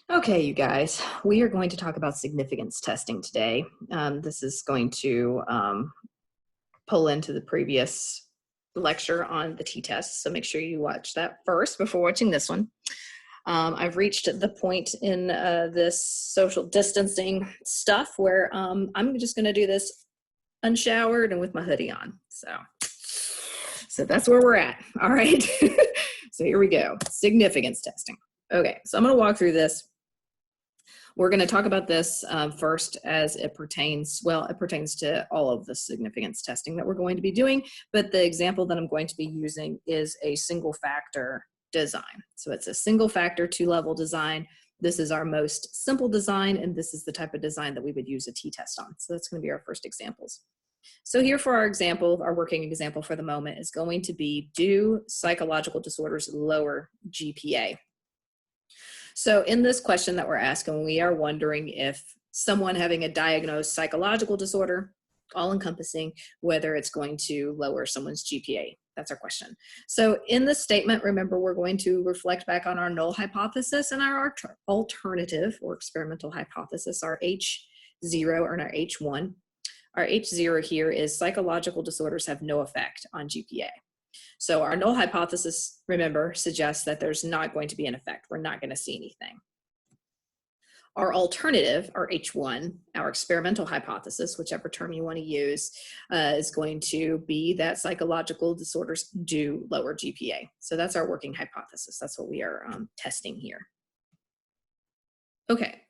Okay, you guys, we are going to talk about significance testing today. This is going to pull into the previous lecture on the t-test, so make sure you watch that first before watching this one. I've reached the point in this social distancing stuff where I'm just going to do this unshowered and with my hoodie on. So that's where we're at. All right. So here we go. Significance testing. Okay, so I'm going to walk through this. We're going to talk about this first as it pertains, well, it pertains to all of the significance testing that we're going to be doing, but the example that I'm going to be using is a single factor design. So it's a single factor two-level design. This is our most simple design, and this is the type of design that we would use a t-test on. So that's going to be our first examples. So here for our example, our working example for the moment is going to be, do psychological disorders lower GPA? So in this question that we're asking, we are wondering if someone having a diagnosed psychological disorder, all encompassing, whether it's going to lower someone's GPA. That's our question. So in this statement, remember, we're going to reflect back on our null hypothesis and our alternative or experimental hypothesis, our H0 or our H1. Our H0 here is psychological disorders have no effect on GPA. So our null hypothesis, remember, suggests that there's not going to be an effect. We're not going to see anything. Our alternative, our H1, our experimental hypothesis, whichever term you want to use, is going to be that psychological disorders do lower GPA. So that's our working hypothesis. That's what we are testing here. Okay,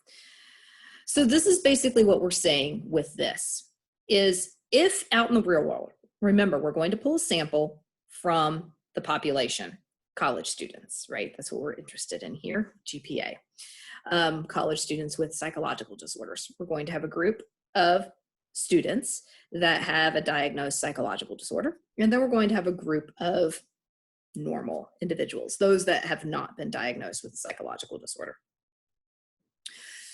so this is basically what we're saying with this, is if out in the real world, remember, we're going to pull a sample from the population, college students, right? That's what we're interested in here, GPA. College students with psychological disorders. We're going to have a group of students that have a diagnosed psychological disorder, and then we're going to have a group of normal individuals, those that have not been diagnosed with a psychological disorder.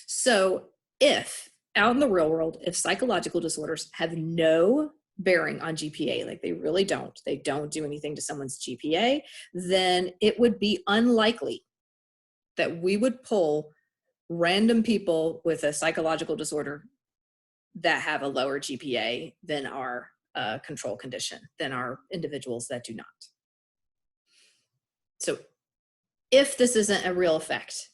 So if out in the real world, if psychological disorders have no bearing on GPA, like they really don't, they don't do anything to someone's GPA, then it would be unlikely that we would pull random people with a psychological disorder that have a lower GPA than our control condition, than our individuals that do not. So if this isn't a real effect,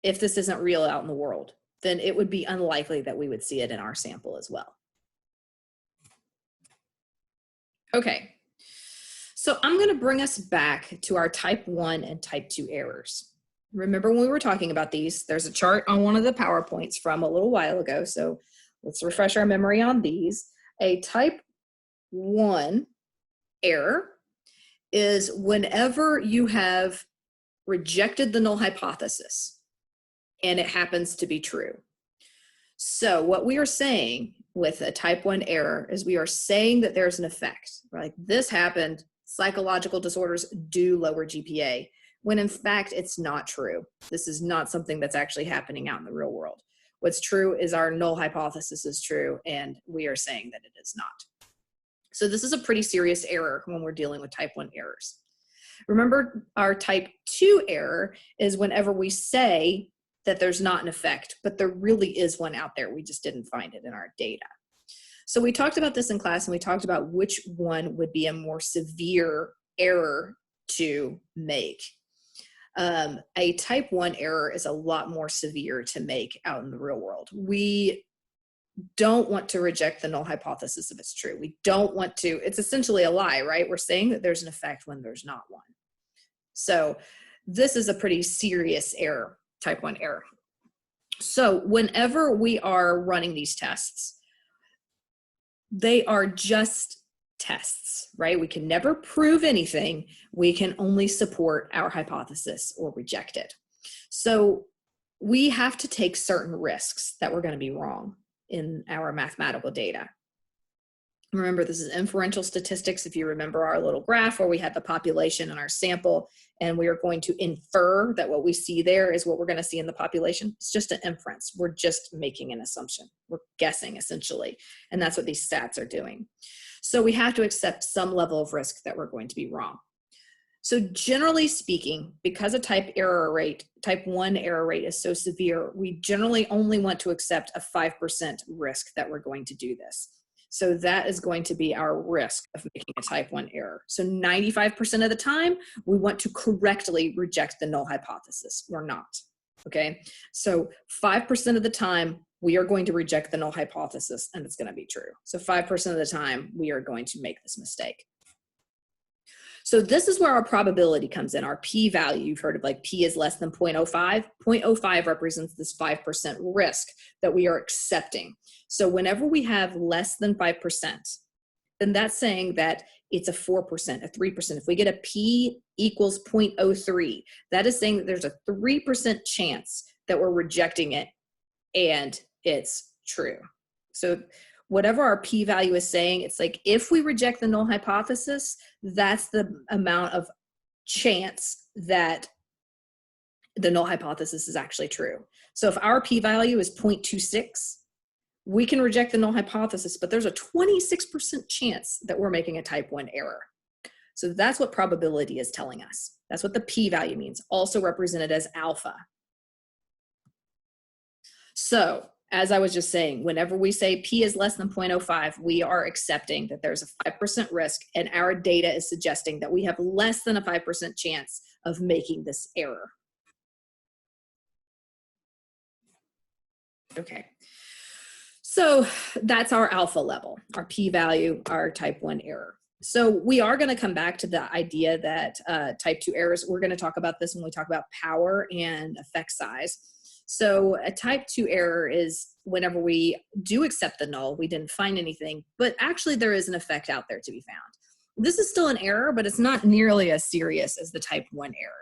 if this isn't real out in the world, then it would be unlikely that we would see it in our sample as well. Okay, so I'm going to bring us back to our type 1 and type 2 errors. Remember when we were talking about these, there's a chart on one of the PowerPoints from a little while ago, so let's refresh our memory on these. A type 1 error is whenever you have rejected the null hypothesis and it happens to be true. So what we are saying with a type 1 error is we are saying that there's an effect, like this happened, psychological disorders do lower GPA, when in fact it's not true. This is not something that's actually happening out in the real world. What's true is our null hypothesis is true, and we are saying that it is not. So this is a pretty serious error when we're dealing with type 1 errors. Remember, our type 2 error is whenever we say that there's not an effect, but there really is one out there. We just didn't find it in our data. So we talked about this in class, and we talked about which one would be a more severe error to make. A type 1 error is a lot more severe to make out in the real world. We don't want to reject the null hypothesis if it's true. We don't want to, it's essentially a lie, right? We're saying that there's an effect when there's not one. So this is a pretty serious error, type 1 error. So whenever we are running these tests, they are just tests, right? We can never prove anything. We can only support our hypothesis or reject it. So we have to take certain risks that we're going to be wrong in our mathematical data. Remember, this is inferential statistics. If you remember our little graph where we had the population and our sample, and we are going to infer that what we see there is what we're going to see in the population. It's just an inference. We're just making an assumption. We're guessing, essentially. And that's what these stats are doing. So we have to accept some level of risk that we're going to be wrong. So generally speaking, because a type 1 error rate is so severe, we generally only want to accept a 5% risk that we're going to do this. So that is going to be our risk of making a type 1 error. So 95% of the time, we want to correctly reject the null hypothesis. We're not, okay? So 5% of the time, we are going to reject the null hypothesis, and it's going to be true. So 5% of the time, we are going to make this mistake. So this is where our probability comes in, our p-value. You've heard of like p is less than 0.05. 0.05 represents this 5% risk that we are accepting. So whenever we have less than 5%, then that's saying that it's a 4%, a 3%. If we get a p equals 0.03, that is saying that there's a 3% chance that we're rejecting it and it's true. So whatever our p-value is saying, it's like if we reject the null hypothesis, that's the amount of chance that the null hypothesis is actually true. So if our p-value is 0.26, we can reject the null hypothesis, but there's a 26% chance that we're making a type 1 error. So that's what probability is telling us. That's what the p-value means, also represented as alpha. So as I was just saying, whenever we say p is less than 0.05, we are accepting that there's a 5% risk, and our data is suggesting that we have less than a 5% chance of making this error. Okay, so that's our alpha level, our p-value, our type 1 error. So we are going to come back to the idea that type 2 errors, we're going to talk about this when we talk about power and effect size. So a type 2 error is whenever we do accept the null, we didn't find anything, but actually there is an effect out there to be found. This is still an error, but it's not nearly as serious as the type 1 error.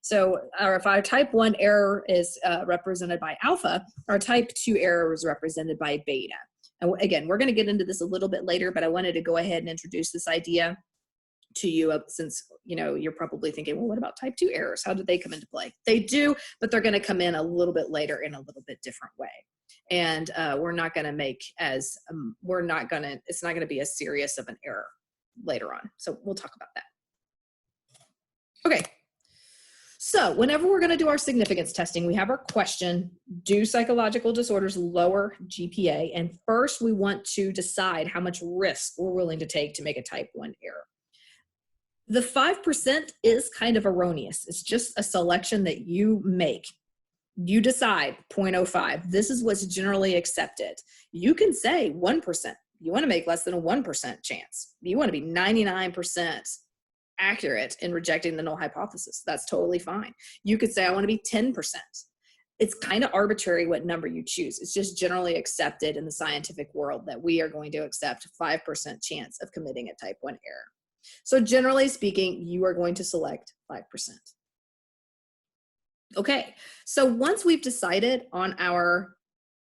So if our type 1 error is represented by alpha, our type 2 error is represented by beta. And again, we're going to get into this a little bit later, but I wanted to go ahead and introduce this idea to you, since you're probably thinking, well, what about type 2 errors? How did they come into play? They do, but they're going to come in a little bit later in a little bit different way. And we're not going to make as it's not going to be as serious of an error later on. So we'll talk about that. Okay. So whenever we're going to do our significance testing, we have our question, do psychological disorders lower GPA? And first we want to decide how much risk we're willing to take to make a type 1 error. The 5% is kind of erroneous. It's just a selection that you make. You decide 0.05. This is what's generally accepted. You can say 1%. You want to make less than a 1% chance. You want to be 99% accurate in rejecting the null hypothesis. That's totally fine. You could say, I want to be 10%. It's kind of arbitrary what number you choose. It's just generally accepted in the scientific world that we are going to accept 5% chance of committing a type 1 error. So generally speaking, you are going to select 5%. Okay, so once we've decided on our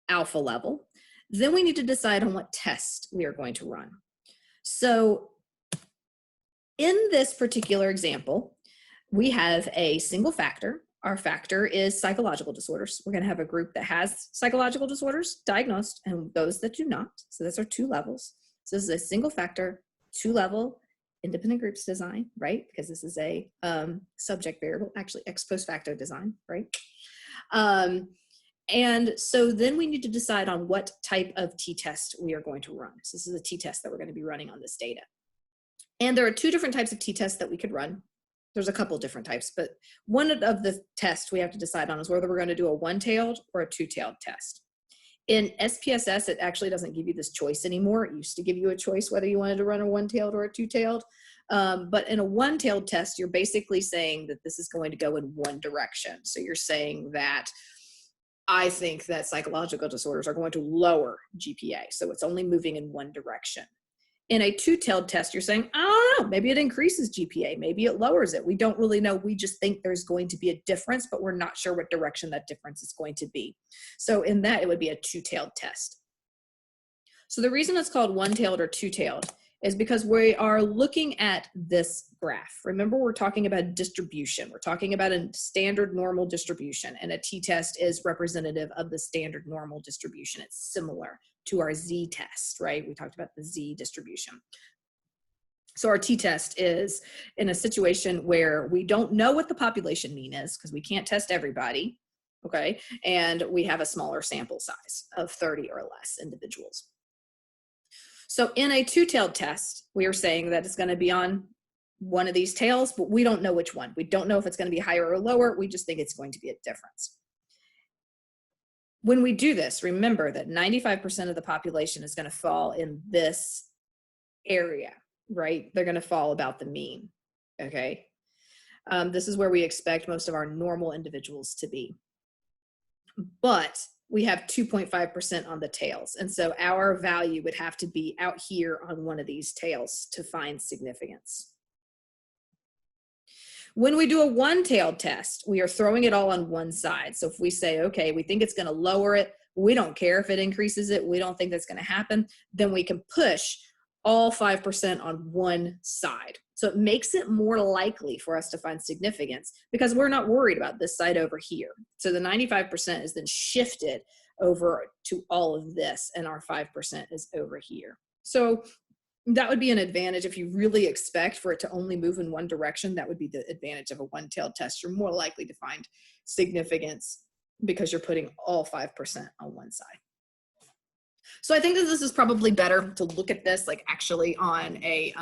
alpha level, then we need to decide on what test we are going to run. So in this particular example, we have a single factor. Our factor is psychological disorders. We're going to have a group that has psychological disorders diagnosed and those that do not. So those are 2 levels. So this is a single factor, 2-level independent groups design, right? Because this is a subject variable, actually ex post facto design, right? And so then we need to decide on what type of t-test we are going to run. So this is a t-test that we're going to be running on this data. And there are 2 different types of t-tests that we could run. There's a couple different types, but one of the tests we have to decide on is whether we're going to do a one-tailed or a 2-tailed test. In SPSS, it actually doesn't give you this choice anymore. It used to give you a choice whether you wanted to run a 1-tailed or a 2-tailed. But in a 1-tailed test, you're basically saying that this is going to go in one direction. So you're saying that I think that psychological disorders are going to lower GPA. So it's only moving in one direction. In a 2-tailed test, you're saying, I don't know, maybe it increases GPA, maybe it lowers it. We don't really know. We just think there's going to be a difference, but we're not sure what direction that difference is going to be. So in that, it would be a 2-tailed test. So the reason it's called 1-tailed or 2-tailed is because we are looking at this graph. Remember, we're talking about distribution. We're talking about a standard normal distribution, and a t-test is representative of the standard normal distribution. It's similar to our z-test, right? We talked about the z distribution. So our t-test is in a situation where we don't know what the population mean is because we can't test everybody, okay? And we have a smaller sample size of 30 or less individuals. So in a two-tailed test, we are saying that it's going to be on one of these tails, but we don't know which one. We don't know if it's going to be higher or lower. We just think it's going to be a difference. When we do this, remember that 95% of the population is going to fall in this area, right? They're going to fall about the mean, okay? This is where we expect most of our normal individuals to be. But we have 2.5% on the tails. And so our value would have to be out here on one of these tails to find significance. When we do a one-tailed test, we are throwing it all on one side. So if we say, okay, we think it's going to lower it, we don't care if it increases it, we don't think that's going to happen, then we can push all 5% on one side. So it makes it more likely for us to find significance because we're not worried about this side over here. So the 95% is then shifted over to all of this, and our 5% is over here. So that would be an advantage if you really expect for it to only move in one direction. That would be the advantage of a one-tailed test. You're more likely to find significance because you're putting all 5% on one side. So I think that this is probably better to look at this like actually on a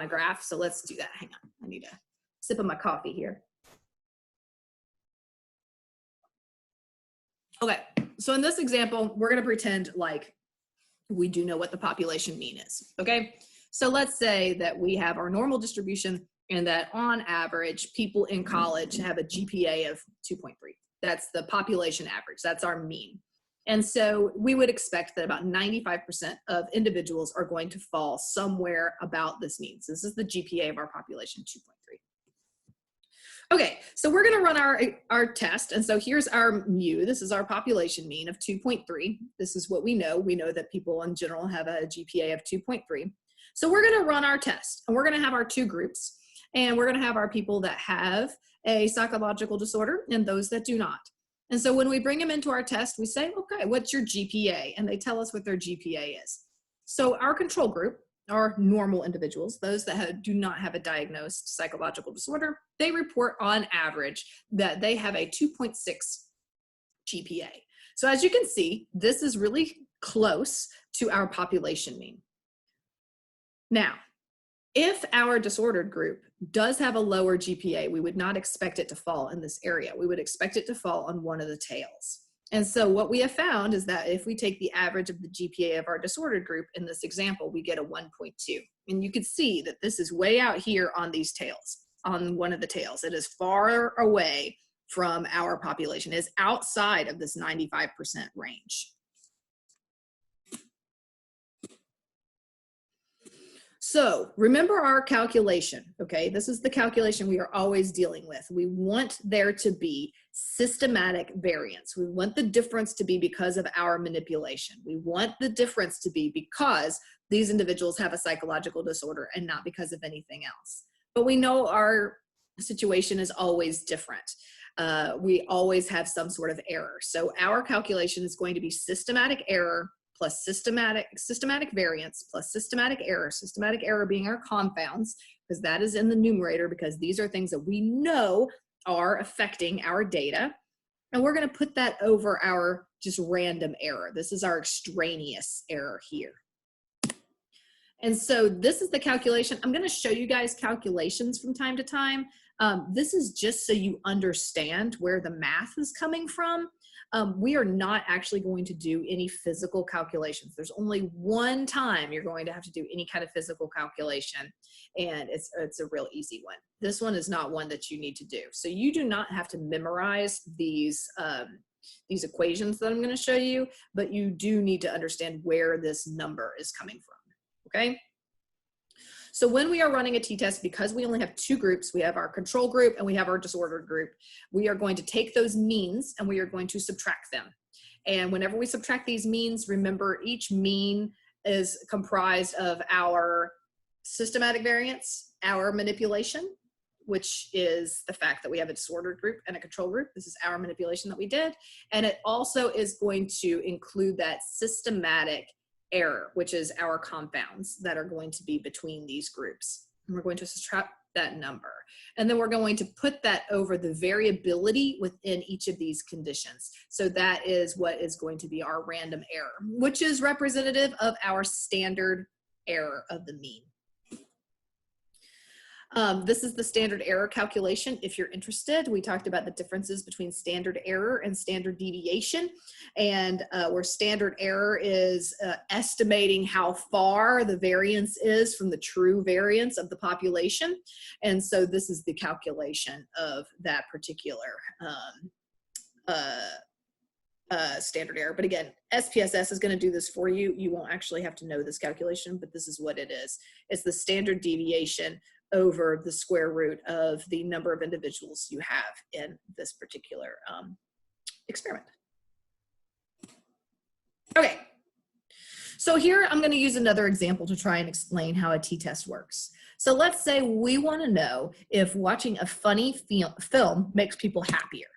graph. So let's do that. Hang on, I need a sip of my coffee here. Okay, so in this example, we're going to pretend like we do know what the population mean is, okay? So let's say that we have our normal distribution and that on average, people in college have a GPA of 2.3. That's the population average, that's our mean. And so we would expect that about 95% of individuals are going to fall somewhere about this mean. So this is the GPA of our population, 2.3. Okay, so we're gonna run our test. And so here's our mu. This is our population mean of 2.3. This is what we know. We know that people in general have a GPA of 2.3. So we're gonna run our test and we're gonna have our two groups. And we're gonna have our people that have a psychological disorder and those that do not. And so when we bring them into our test, we say, okay, what's your GPA? And they tell us what their GPA is. So our control group are normal individuals, those that do not have a diagnosed psychological disorder. They report on average that they have a 2.6 GPA. So as you can see, this is really close to our population mean. Now, if our disordered group does have a lower GPA, we would not expect it to fall in this area. We would expect it to fall on one of the tails. And so what we have found is that if we take the average of the GPA of our disordered group in this example, we get a 1.2. And you can see that this is way out here on these tails, on one of the tails. It is far away from our population. It is outside of this 95% range. So remember our calculation, okay? This is the calculation we are always dealing with. We want there to be systematic variance. We want the difference to be because of our manipulation. We want the difference to be because these individuals have a psychological disorder and not because of anything else. But we know our situation is always different. We always have some sort of error. So our calculation is going to be systematic error plus systematic variance plus systematic error being our confounds, because that is in the numerator, because these are things that we know are affecting our data. And we're going to put that over our just random error. This is our extraneous error here. And so this is the calculation. I'm going to show you guys calculations from time to time. This is just so you understand where the math is coming from. We are not actually going to do any physical calculations. There's only one time you're going to have to do any kind of physical calculation, and it's a real easy one. This one is not one that you need to do. So you do not have to memorize these equations that I'm going to show you, but you do need to understand where this number is coming from, okay? So when we are running a t-test, because we only have two groups, we have our control group and we have our disordered group, we are going to take those means and we are going to subtract them. And whenever we subtract these means, remember each mean is comprised of our systematic variance, our manipulation, which is the fact that we have a disordered group and a control group. This is our manipulation that we did. And it also is going to include that systematic error, which is our confounds that are going to be between these groups. And we're going to subtract that number. And then we're going to put that over the variability within each of these conditions. So that is what is going to be our random error, which is representative of our standard error of the mean. This is the standard error calculation. If you're interested, we talked about the differences between standard error and standard deviation, and where standard error is estimating how far the variance is from the true variance of the population. And so this is the calculation of that particular standard error. But again, SPSS is going to do this for you. You won't actually have to know this calculation, but this is what it is. It's the standard deviation over the square root of the number of individuals you have in this particular experiment. Okay, so here I'm going to use another example to try and explain how a t-test works. So let's say we want to know if watching a funny film makes people happier.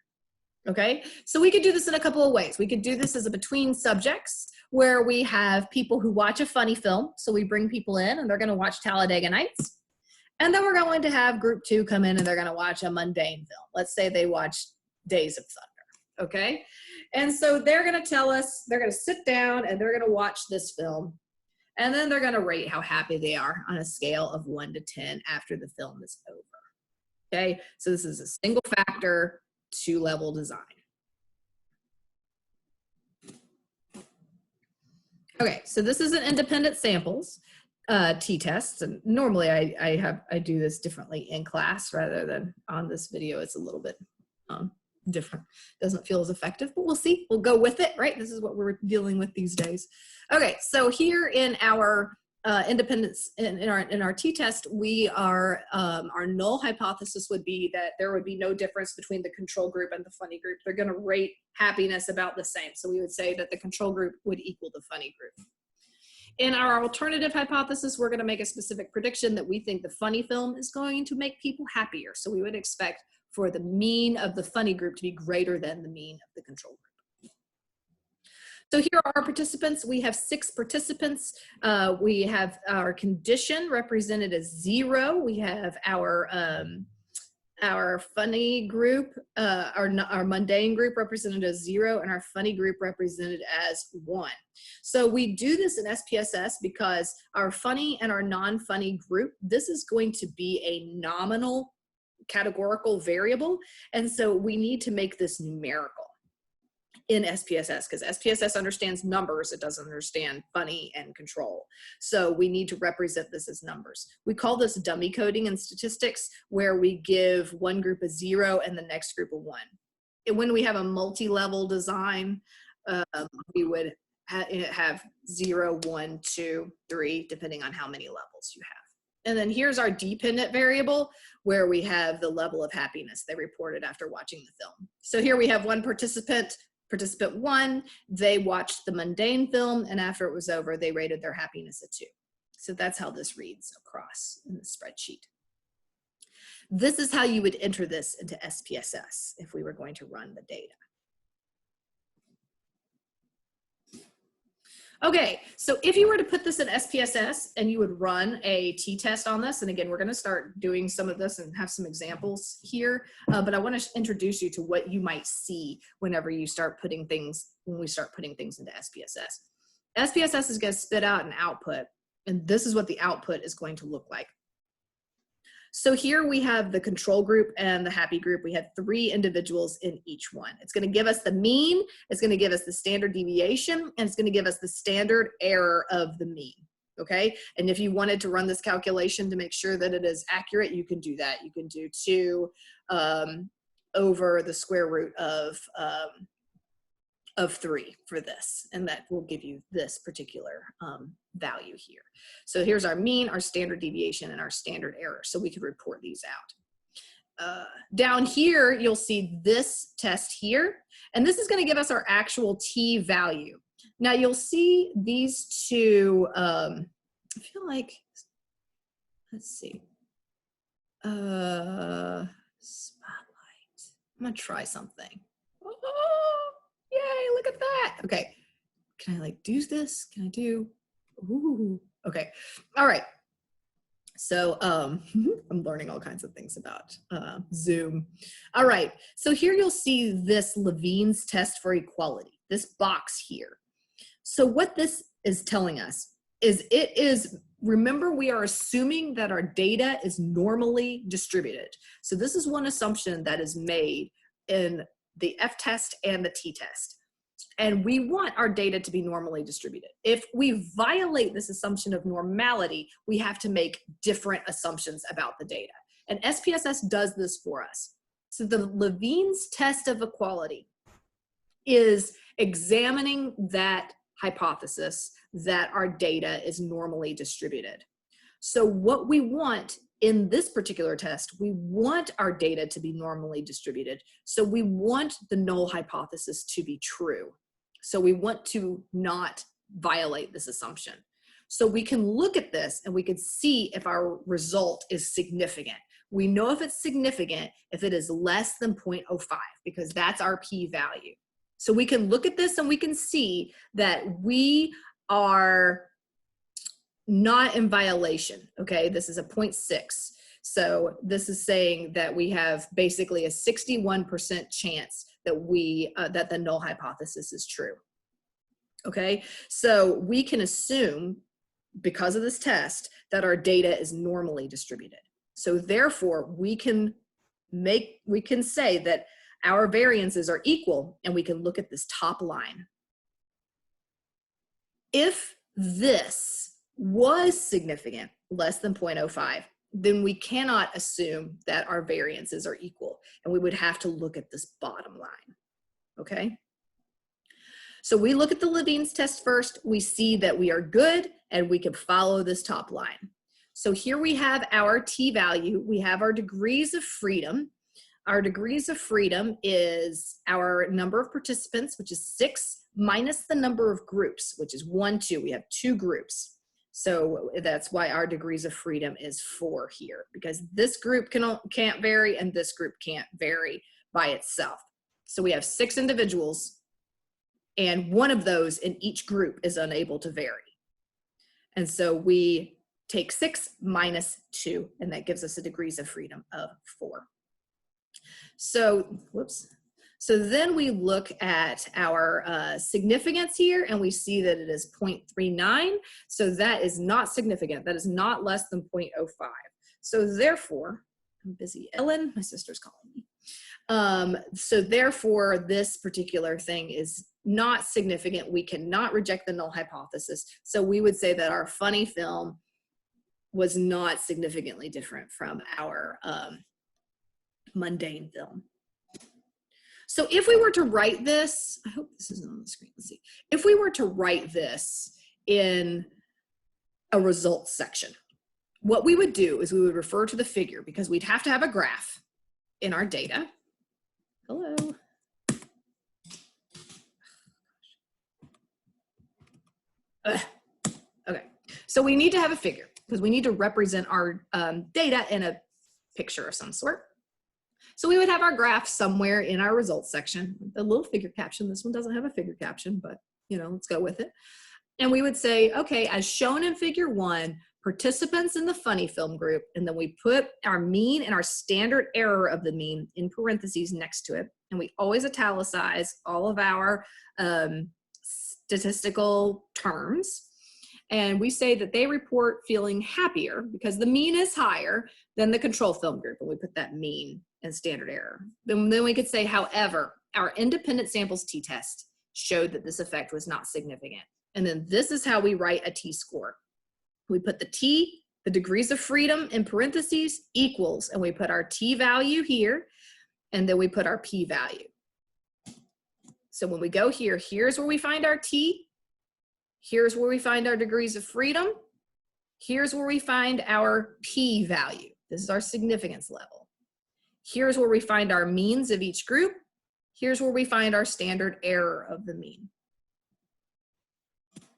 Okay, so we could do this in a couple of ways. We could do this as a between subjects where we have people who watch a funny film. So we bring people in and they're going to watch Talladega Nights. And then we're going to have group 2 come in and they're going to watch a mundane film. Let's say they watch Days of Thunder, okay? And so they're going to tell us, they're going to sit down and they're going to watch this film. And then they're going to rate how happy they are on a scale of 1 to 10 after the film is over, okay? So this is a single factor, 2-level design. Okay, so this is an independent samples t-tests, and normally I do this differently in class rather than on this video. It's a little bit different. Doesn't feel as effective, but we'll see. We'll go with it, right? This is what we're dealing with these days. Okay, so here in our independence in our t-test, we are our null hypothesis would be that there would be no difference between the control group and the funny group. They're going to rate happiness about the same. So we would say that the control group would equal the funny group. In our alternative hypothesis, we're going to make a specific prediction that we think the funny film is going to make people happier. So we would expect for the mean of the funny group to be greater than the mean of the control group. So here are our participants. We have 6 participants. We have our condition represented as 0. We have our funny group, our mundane group represented as 0, and our funny group represented as 1. So we do this in SPSS because our funny and our non-funny group, this is going to be a nominal categorical variable. And so we need to make this numerical in SPSS because SPSS understands numbers. It doesn't understand funny and control. So we need to represent this as numbers. We call this dummy coding in statistics, where we give one group a 0 and the next group a 1. And when we have a multi-level design, we would have 0, 1, 2, 3, depending on how many levels you have. And then here's our dependent variable, where we have the level of happiness they reported after watching the film. So here we have one participant, participant 1, they watched the mundane film, and after it was over, they rated their happiness a 2. So that's how this reads across in the spreadsheet. This is how you would enter this into SPSS if we were going to run the data. Okay, so if you were to put this in SPSS and you would run a t-test on this, and again, we're going to start doing some of this and have some examples here, but I want to introduce you to what you might see whenever you start putting things, when we start putting things into SPSS. SPSS is going to spit out an output, and this is what the output is going to look like. So here we have the control group and the happy group. We have 3 individuals in each one. It's going to give us the mean, it's going to give us the standard deviation, and it's going to give us the standard error of the mean, okay? And if you wanted to run this calculation to make sure that it is accurate, you can do that. You can do 2 over the square root of 3 for this, and that will give you this particular value here. So here's our mean, our standard deviation, and our standard error. So we could report these out. Down here, you'll see this test here, and this is going to give us our actual t value. Now you'll see these 2, I feel like, let's see, spotlight. I'm going to try something. Oh, yay, look at that. Okay, can I like do this? Can I do Ooh, okay. All right. So I'm learning all kinds of things about Zoom. All right. So here you'll see this Levine's test for equality, this box here. So what this is telling us is remember, we are assuming that our data is normally distributed. So this is one assumption that is made in the F-test and the T-test. And we want our data to be normally distributed. If we violate this assumption of normality, we have to make different assumptions about the data. And SPSS does this for us. So the Levine's test of equality is examining that hypothesis that our data is normally distributed. So what we want in this particular test, we want our data to be normally distributed. So we want the null hypothesis to be true. So we want to not violate this assumption. So we can look at this and we can see if our result is significant. We know if it's significant if it is less than 0.05, because that's our p-value. So we can look at this and we can see that we are not in violation, okay? This is a 0.6. So this is saying that we have basically a 61% chance that that the null hypothesis is true, okay? So we can assume, because of this test, that our data is normally distributed. So therefore, we can say that our variances are equal, and we can look at this top line. If this was significant, less than 0.05, then we cannot assume that our variances are equal, and we would have to look at this bottom line, okay? So we look at the Levine's test first, we see that we are good, and we can follow this top line. So here we have our t-value, we have our degrees of freedom. Our degrees of freedom is our number of participants, which is 6, minus the number of groups, which is 1, 2. We have 2 groups. So that's why our degrees of freedom is 4 here, because this group can't vary and this group can't vary by itself. So we have 6 individuals, and one of those in each group is unable to vary. And so we take 6 minus 2, and that gives us a degrees of freedom of 4. So, So then we look at our significance here, and we see that it is 0.39. So that is not significant. That is not less than 0.05. So therefore, I'm busy. Ellen, my sister's calling me. So therefore, this particular thing is not significant. We cannot reject the null hypothesis. So we would say that our funny film was not significantly different from our mundane film. So if we were to write this, I hope this isn't on the screen, let's see. If we were to write this in a results section, what we would do is we would refer to the figure, because we'd have to have a graph in our data. Hello. Okay, so we need to have a figure, because we need to represent our data in a picture of some sort. So we would have our graph somewhere in our results section, a little figure caption. This one doesn't have a figure caption, but let's go with it. And we would say, okay, as shown in figure 1, participants in the funny film group, and then we put our mean and our standard error of the mean in parentheses next to it. And we always italicize all of our statistical terms. And we say that they report feeling happier because the mean is higher than the control film group. And we put that mean and standard error. Then we could say, however, our independent samples t-test showed that this effect was not significant. And then this is how we write a t-score. We put the t, the degrees of freedom in parentheses, equals, and we put our t-value here, and then we put our p-value. So when we go here, here's where we find our t, here's where we find our degrees of freedom, here's where we find our p-value. This is our significance level. Here's where we find our means of each group. Here's where we find our standard error of the mean.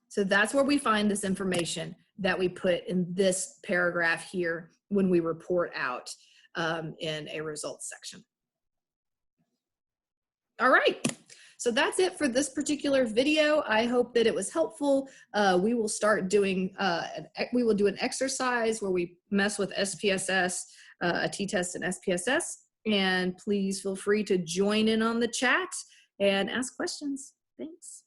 So that's where we find this information that we put in this paragraph here when we report out in a results section. All right. So that's it for this particular video. I hope that it was helpful. We will start doing, we will do an exercise where we mess with SPSS, a t-test and SPSS. And please feel free to join in on the chat and ask questions. Thanks.